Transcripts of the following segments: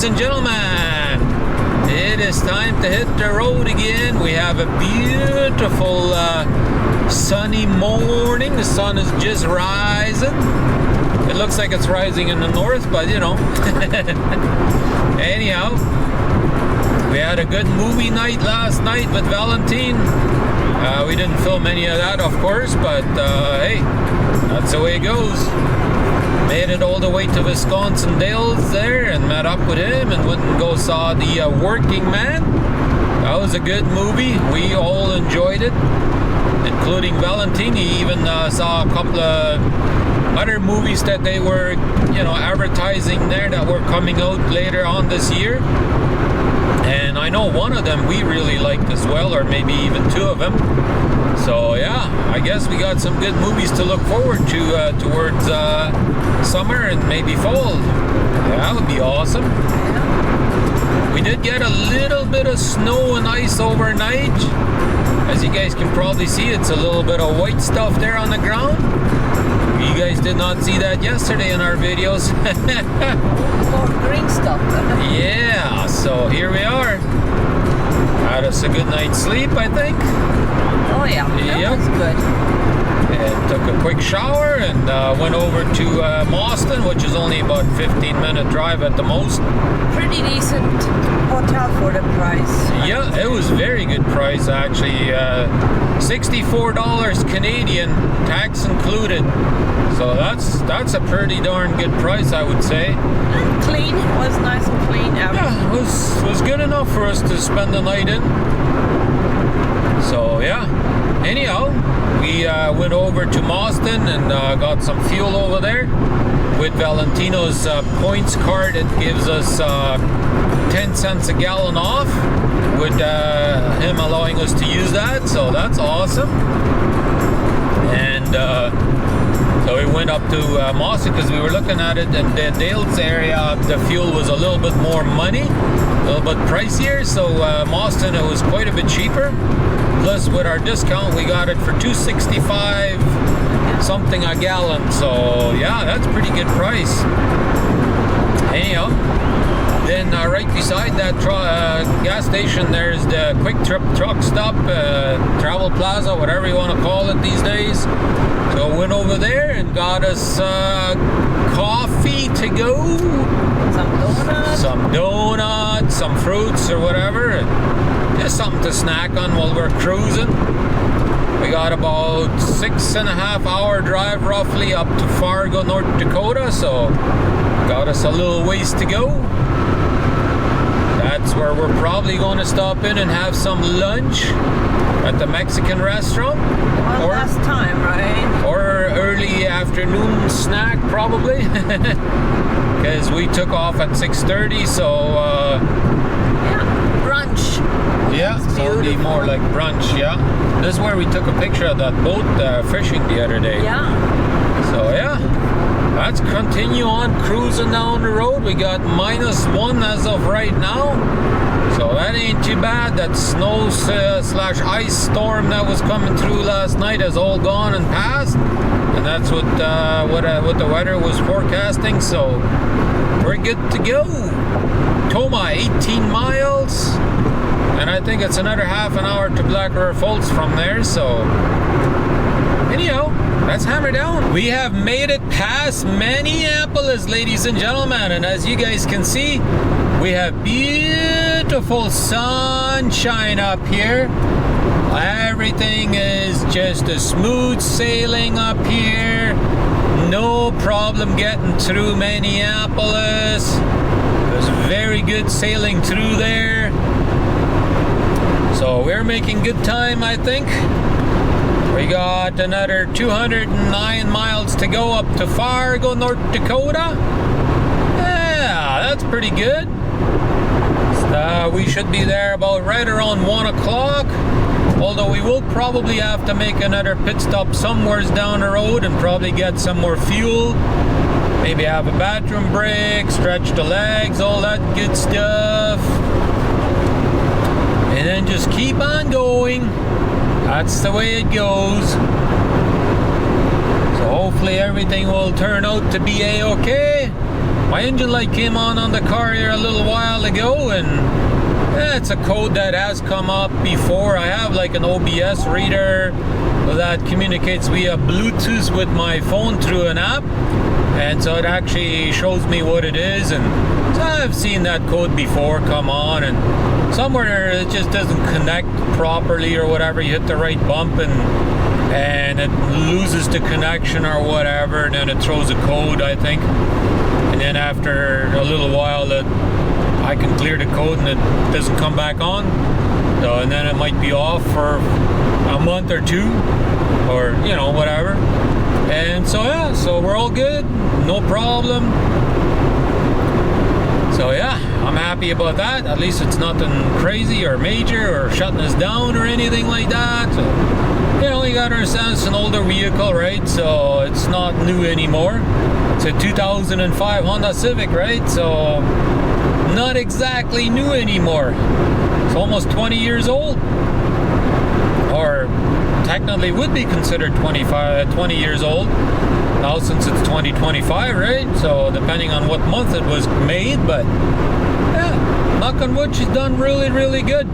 ladies and gentlemen, it is time to hit the road again. We have a beautiful sunny morning. The sun is just rising. It looks like it's rising in the north, but you know. Anyhow, we had a good movie night last night with Valentine. We didn't film any of that, of course, but hey, that's the way it goes. Made it all the way to Wisconsin Dells there and met up with him and went and go saw the Working Man. That was a good movie. We all enjoyed it, including Valentine. He even saw a couple of other movies that they were, you know, advertising there that were coming out later on this year. And I know one of them we really liked as well, or maybe even two of them. So yeah, I guess we got some good movies to look forward to towards summer and maybe fall. Yeah, that would be awesome. We did get a little bit of snow and ice overnight. As you guys can probably see, it's a little bit of white stuff there on the ground. You guys did not see that yesterday in our videos. More green stuff. Yeah, so here we are. Had us a good night's sleep, I think. Oh yeah, that was good. And took a quick shower and went over to Boston, which is only about 15-minute drive at the most. Pretty decent hotel for the price. Yeah, it was very good price actually. $64 Canadian, tax included. So that's a pretty darn good price, I would say. And clean. It was nice and clean. Yeah, it was good enough for us to spend the night in. So yeah. Anyhow, we went over to Boston and got some fuel over there. With Valentino's points card, it gives us 10 cents a gallon off, with him allowing us to use that, so that's awesome. And so we went up to Boston because we were looking at it in the Dales area. The fuel was a little bit more money, a little bit pricier, so Boston, it was quite a bit cheaper. Plus, with our discount, we got it for $2.65 something a gallon. So yeah, that's pretty good price. Anyhow, then right beside that gas station, there's the Quick Trip truck stop, Travel Plaza, whatever you want to call it these days. So I went over there and got us coffee to go, some donuts, some fruits or whatever. Just something to snack on while we're cruising. We got about 6.5 hour drive roughly up to Fargo, North Dakota, so got us a little ways to go. That's where we're probably going to stop in and have some lunch at the Mexican restaurant. Well, last time, right? Or early afternoon snack probably. Because we took off at 6:30, so brunch. Yeah, so it'll be more like brunch, yeah. This is where we took a picture of that boat fishing the other day. Yeah. So yeah, let's continue on cruising down the road. We got -1 as of right now. So that ain't too bad. That snow slash ice storm that was coming through last night is all gone and passed. And that's what the weather was forecasting. So we're good to go. Toma, 18 miles. And I think it's another half an hour to Black River Falls from there, so anyhow, let's hammer down. We have made it past Minneapolis, ladies and gentlemen, and as you guys can see, we have beautiful sunshine up here. Everything is just a smooth sailing up here. No problem getting through Minneapolis. It was very good sailing through there. So we're making good time, I think. We got another 209 miles to go up to Fargo, North Dakota. Yeah, that's pretty good. We should be there about right around 1 o'clock. Although we will probably have to make another pit stop somewhere down the road and probably get some more fuel. Maybe have a bathroom break, stretch the legs, all that good stuff. And then just keep on going. That's the way it goes. So hopefully everything will turn out to be a-okay. My engine light came on the car here a little while ago, and it's a code that has come up before. I have like an OBS reader that communicates via Bluetooth with my phone through an app, and so it actually shows me what it is. And so I've seen that code before come on, and somewhere it just doesn't connect properly or whatever. You hit the right bump and it loses the connection or whatever, and then it throws a code, I think. And then after a little while I can clear the code and it doesn't come back on. So, and then it might be off for a month or two, or you know, whatever. And so yeah, so we're all good, no problem. So yeah, I'm happy about that. At least it's nothing crazy or major or shutting us down or anything like that. So, you know, you gotta understand it's an older vehicle, right? So it's not new anymore. It's a 2005 Honda Civic, right? So not exactly new anymore. It's almost 20 years old, or technically would be considered 20 years old now, since it's 2025, right? So depending on what month it was made, but yeah, knock on wood, she's done really good.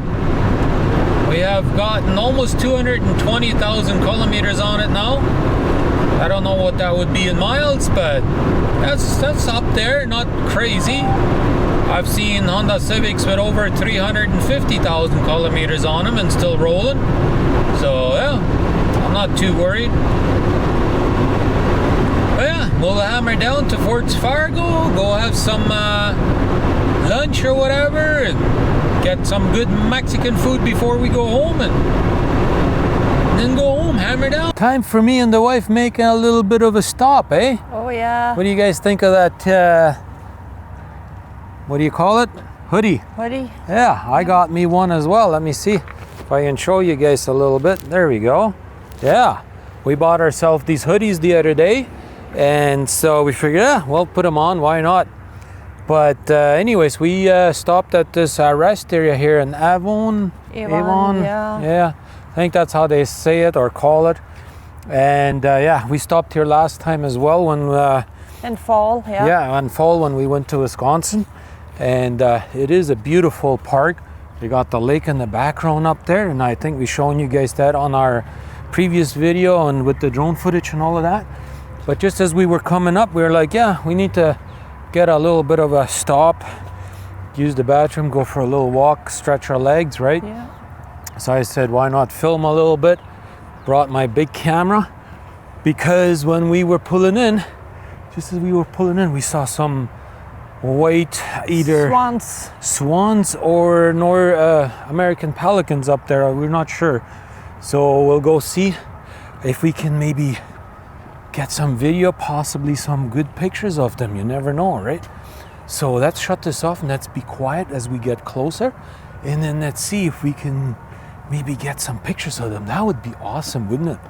We have gotten almost 220,000 kilometers on it now. I don't know what that would be in miles, but that's up there, not crazy. I've seen Honda Civics with over 350,000 kilometers on them and still rolling. So yeah, I'm not too worried. But yeah, we'll hammer down to Fort Fargo, go have some lunch or whatever, and get some good Mexican food before we go home, and then go home, hammer down. Time for me and the wife making a little bit of a stop, eh? Oh yeah. What do you guys think of that, what do you call it? Hoodie. Hoodie? Yeah, I got me one as well. Let me see if I can show you guys a little bit. There we go. Yeah, we bought ourselves these hoodies the other day, and so we figured, yeah, well, put them on, why not? But anyways, we stopped at this rest area here in Avon. Yeah, I think that's how they say it or call it. And yeah, we stopped here last time as well when in fall, yeah. Yeah, in fall when we went to Wisconsin. And it is a beautiful park. You got the lake in the background up there, and I think we've shown you guys that on our previous video and with the drone footage and all of that. But just as we were coming up, we were like, yeah, we need to get a little bit of a stop, use the bathroom, go for a little walk, stretch our legs, right? Yeah. So I said, why not film a little bit? Brought my big camera, because when we were pulling in, just as we were pulling in, we saw some white, either swans or American pelicans up there. We're not sure. So we'll go see if we can maybe get some video, possibly some good pictures of them. You never know, right? So let's shut this off and let's be quiet as we get closer, and then let's see if we can maybe get some pictures of them. That would be awesome, wouldn't it?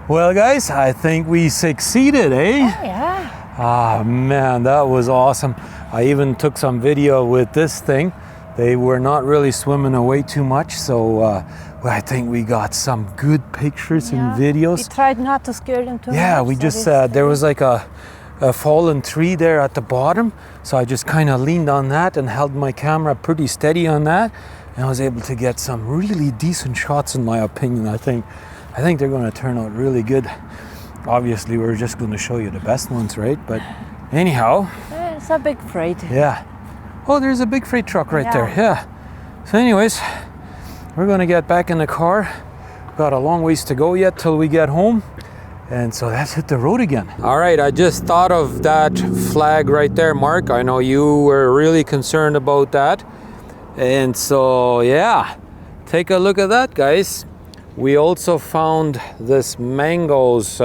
Well, guys, I think we succeeded, eh? Oh, yeah. Ah, man, that was awesome. I even took some video with this thing. They were not really swimming away too much, so I think we got some good pictures and videos. We tried not to scare them too much. Yeah, we just, there was like a fallen tree there at the bottom, so I just kind of leaned on that and held my camera pretty steady on that, and I was able to get some really decent shots, in my opinion. I think they're going to turn out really good. Obviously, we're just going to show you the best ones, right? But anyhow. It's a big freight. Yeah. Oh, there's a big freight truck right there. Yeah. So anyways, we're going to get back in the car. Got a long ways to go yet till we get home. And so let's hit the road again. All right, I just thought of that flag right there, Mark. I know you were really concerned about that. And so, yeah, take a look at that, guys. We also found this Mango's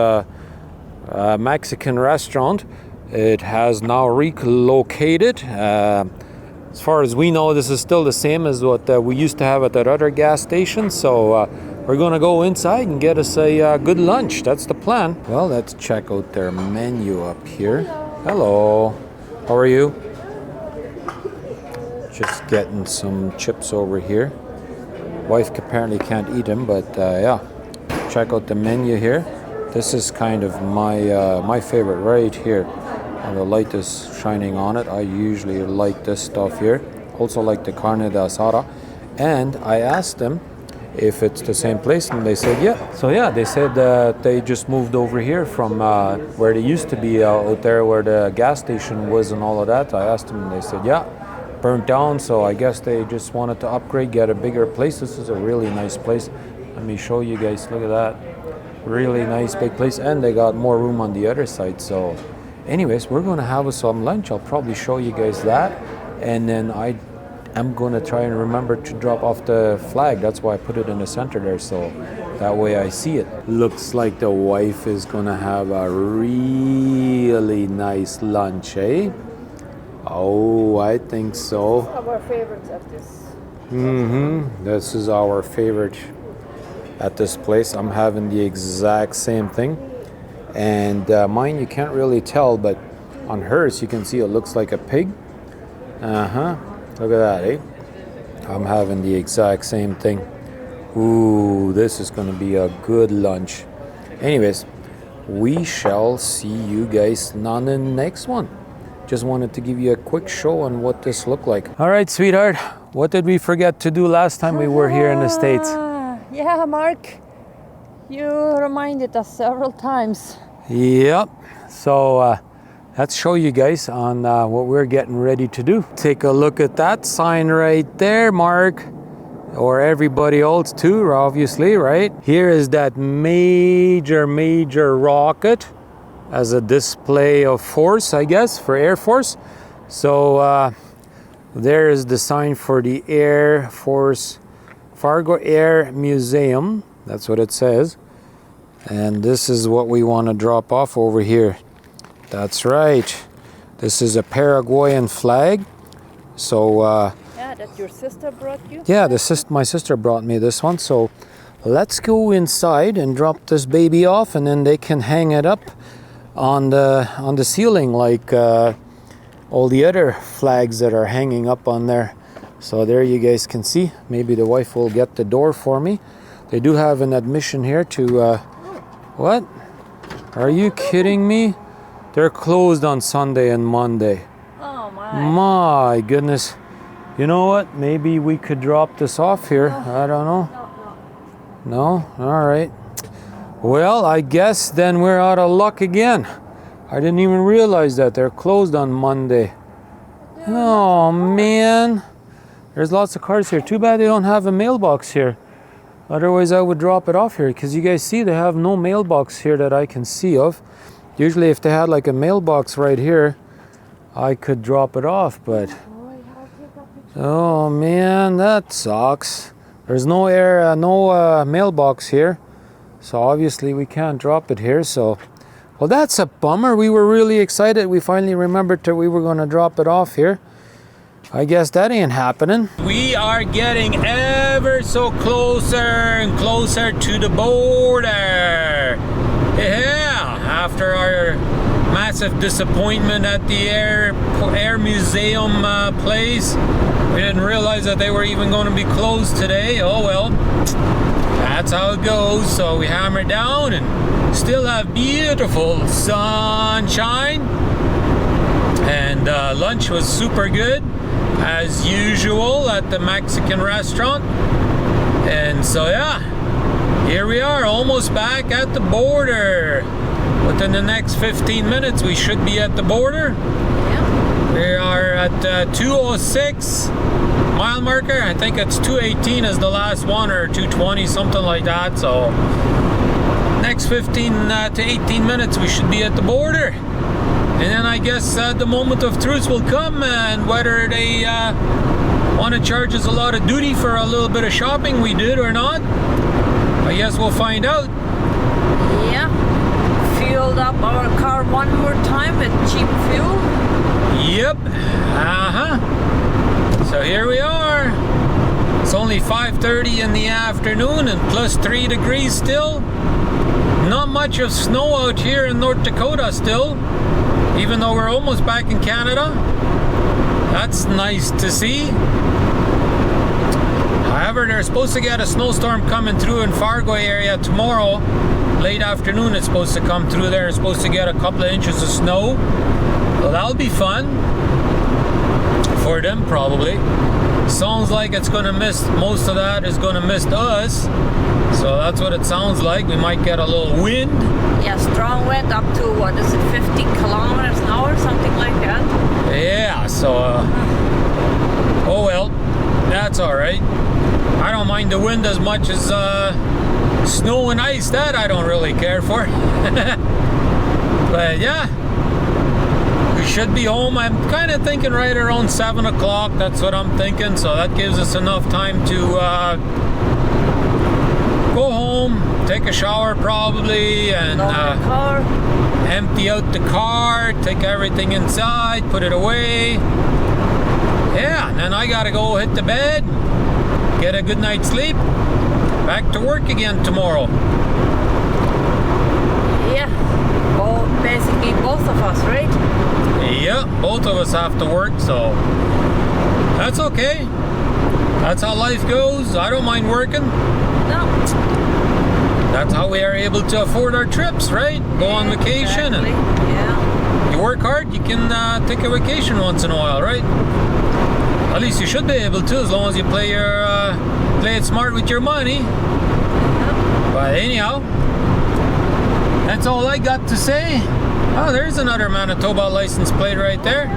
Mexican restaurant. It has now relocated. As far as we know, this is still the same as what we used to have at that other gas station. So we're gonna go inside and get us a good lunch. That's the plan. Well, let's check out their menu up here. Hello. How are you? Just getting some chips over here. Wife apparently can't eat them, but yeah. Check out the menu here. This is kind of my favorite right here. And the light is shining on it. I usually like this stuff here. Also like the carne de asada. And I asked them if it's the same place, and they said yeah. So yeah, they said that they just moved over here from where they used to be out there where the gas station was and all of that. I asked them and they said yeah, burnt down, so I guess they just wanted to upgrade, get a bigger place. This is a really nice place. Let me show you guys. Look at that. Really nice big place, and they got more room on the other side. So anyways, we're going to have some lunch. I'll probably show you guys that, and then I'm going to try and remember to drop off the flag. That's why I put it in the center there, so that way I see it. Looks like the wife is going to have a really nice lunch, eh? Oh, I think so. Our favorites at this. This is our favorite at this place. I'm having the exact same thing. And mine you can't really tell, but on hers you can see it looks like a pig. Look at that, eh? I'm having the exact same thing. Ooh, this is going to be a good lunch. Anyways, we shall see you guys on the next one. Just wanted to give you a quick show on what this looked like. All right, sweetheart, what did we forget to do last time we were here in the States? Yeah, Mark, you reminded us several times. Yep. So let's show you guys on what we're getting ready to do. Take a look at that sign right there, Mark, or everybody else too, obviously, right? Here is that major rocket as a display of force, I guess, for Air Force. So there is the sign for the Air Force Fargo Air Museum. That's what it says. And this is what we want to drop off over here. That's right. This is a Paraguayan flag. So yeah, that your sister brought you? yeah, my sister brought me this one. So let's go inside and drop this baby off, and then they can hang it up on the ceiling like all the other flags that are hanging up on there. So there you guys can see. Maybe the wife will get the door for me. They do have an admission here to what? Are you kidding me? They're closed on Sunday and Monday. Oh my. My goodness. You know what? Maybe we could drop this off here. I don't know. No? All right. Well, I guess then we're out of luck again. I didn't even realize that they're closed on Monday. Oh man. There's lots of cars here. Too bad they don't have a mailbox here. Otherwise I would drop it off here, because you guys see they have no mailbox here that I can see of. Usually if they had like a mailbox right here, I could drop it off, but oh man, that sucks. There's no mailbox here. So obviously we can't drop it here. So, well, that's a bummer. We were really excited. We finally remembered that we were going to drop it off here. I guess that ain't happening. We are getting ever so closer and closer to the border. Yeah, after our massive disappointment at the Air Museum place, we didn't realize that they were even going to be closed today. Oh well, that's how it goes. So we hammered down and still have beautiful sunshine. And lunch was super good, as usual, at the Mexican restaurant. And so yeah, here we are, almost back at the border. Within the next 15 minutes, we should be at the border. Yeah. We are at 206 mile marker. I think it's 218 is the last one, or 220, something like that. So next 15 to 18 minutes, we should be at the border. And then I guess the moment of truth will come, and whether they want to charge us a lot of duty for a little bit of shopping we did or not, I guess we'll find out. Yeah. Filled up our car one more time with cheap fuel. Yep. So here we are. It's only 5:30 in the afternoon and plus 3 degrees still. Not much of snow out here in North Dakota still, even though we're almost back in Canada. That's nice to see. However, they're supposed to get a snowstorm coming through in Fargo area tomorrow. Late afternoon it's supposed to come through there. It's supposed to get a couple of inches of snow. So that'll be fun. For them probably. Sounds like it's going to miss, most of that is going to miss us. So that's what it sounds like. We might get a little wind. Yeah, strong wind up to, what is it, 50 kilometers an hour, something like that. Yeah, so, oh well, that's alright. I don't mind the wind as much as snow and ice. That I don't really care for. But yeah, we should be home. I'm kind of thinking right around 7 o'clock. That's what I'm thinking. So that gives us enough time to go home, take a shower probably, and empty out the car, take everything inside, put it away. Yeah, and then I gotta go hit the bed, get a good night's sleep, back to work again tomorrow. Yeah, well, basically both of us, right? Yeah, both of us have to work, so that's okay. That's how life goes. I don't mind working. No. That's how we are able to afford our trips, right? Go on vacation. Exactly. And yeah. you work hard, you can take a vacation once in a while, right? At least you should be able to, as long as you play it smart with your money. Yep. But anyhow, that's all I got to say. Oh, there's another Manitoba license plate right there.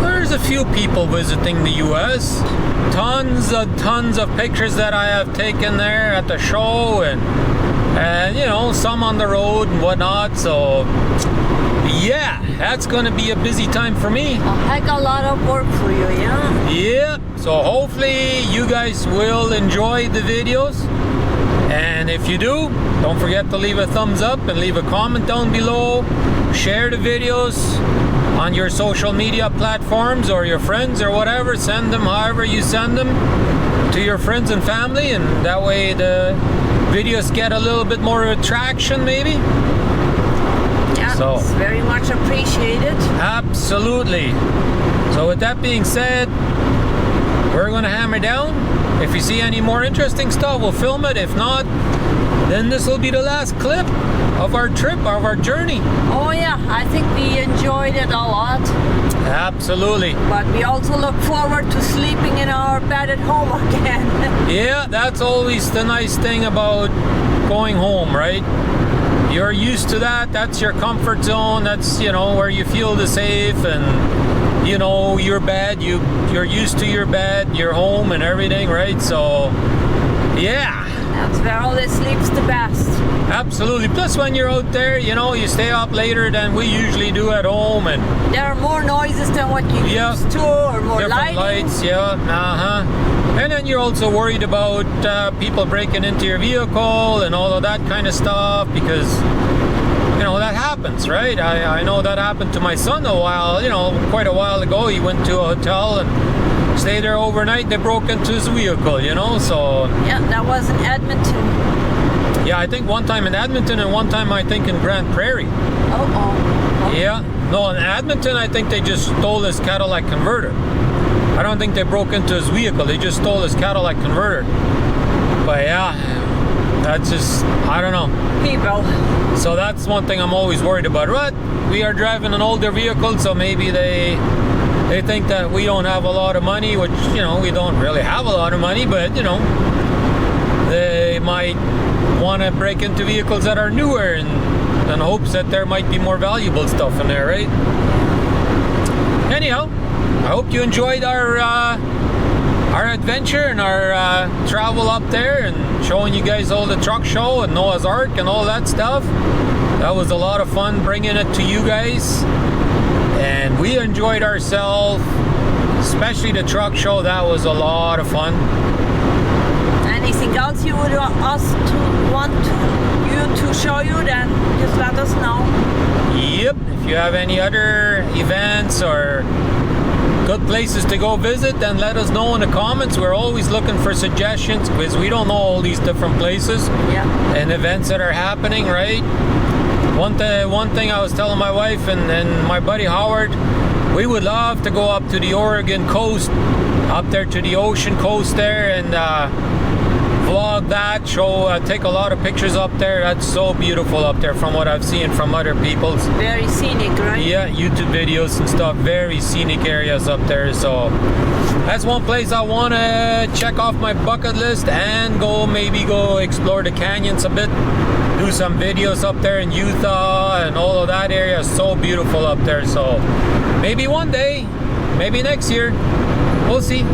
There's a few people visiting the U.S. Tons of pictures that I have taken there at the show, and you know, some on the road and whatnot. So yeah, that's gonna be a busy time for me. A heck of a lot of work for you, yeah? Yeah, so hopefully you guys will enjoy the videos. And if you do, don't forget to leave a thumbs up and leave a comment down below. Share the videos on your social media platforms or your friends or whatever. Send them however you send them to your friends and family, and that way the videos get a little bit more attraction maybe. Yeah, So it's very much appreciated. absolutely. So with that being said, we're gonna hammer down. If you see any more interesting stuff, we'll film it. If not, then this will be the last clip of our trip, of our journey. Oh yeah, I think we enjoyed it a lot. Absolutely. But we also look forward to sleeping in our bed at home again. Yeah, that's always the nice thing about going home, right? You're used to that. That's your comfort zone. That's, you know, where you feel the safe, and you know, your bed, you're used to your bed, your home and everything, right? So yeah, That's where all this sleeps the best. absolutely. Plus when you're out there, you know, you stay up later than we usually do at home, and There are more noises than what you Yeah. used to, or more different lighting. lights, yeah, and then you're also worried about people breaking into your vehicle and all of that kind of stuff, because you know that happens, right? I know that happened to my son quite a while ago. He went to a hotel and stay there overnight. They broke into his vehicle, you know. So Yeah, that was in Edmonton. yeah, I think one time in Edmonton and one time I think in Grand Prairie. Oh. Yeah, no, in Edmonton I think they just stole his Cadillac converter. I don't think they broke into his vehicle. They just stole his Cadillac converter. But yeah, that's just, I don't know. People. So that's one thing I'm always worried about. But we are driving an older vehicle, so maybe they think that we don't have a lot of money, which, you know, we don't really have a lot of money, but, you know, they might want to break into vehicles that are newer in hopes that there might be more valuable stuff in there, right? Anyhow, I hope you enjoyed our adventure and our travel up there and showing you guys all the truck show and Noah's Ark and all that stuff. That was a lot of fun bringing it to you guys, and we enjoyed ourselves, especially the truck show. That was a lot of fun. Anything else you would want you to show you, then just let us know. Yep, if you have any other events or good places to go visit, then let us know in the comments. We're always looking for suggestions because we don't know all these different places and events that are happening, right? One thing I was telling my wife and my buddy Howard, we would love to go up to the Oregon coast, up there to the ocean coast there, and vlog that, take a lot of pictures up there. That's so beautiful up there from what I've seen from other people's. Very scenic, right? Yeah, YouTube videos and stuff. Very scenic areas up there. So that's one place I want to check off my bucket list and maybe go explore the canyons a bit. Do some videos up there in Utah and all of that area is so beautiful up there. So maybe one day, maybe next year, we'll see.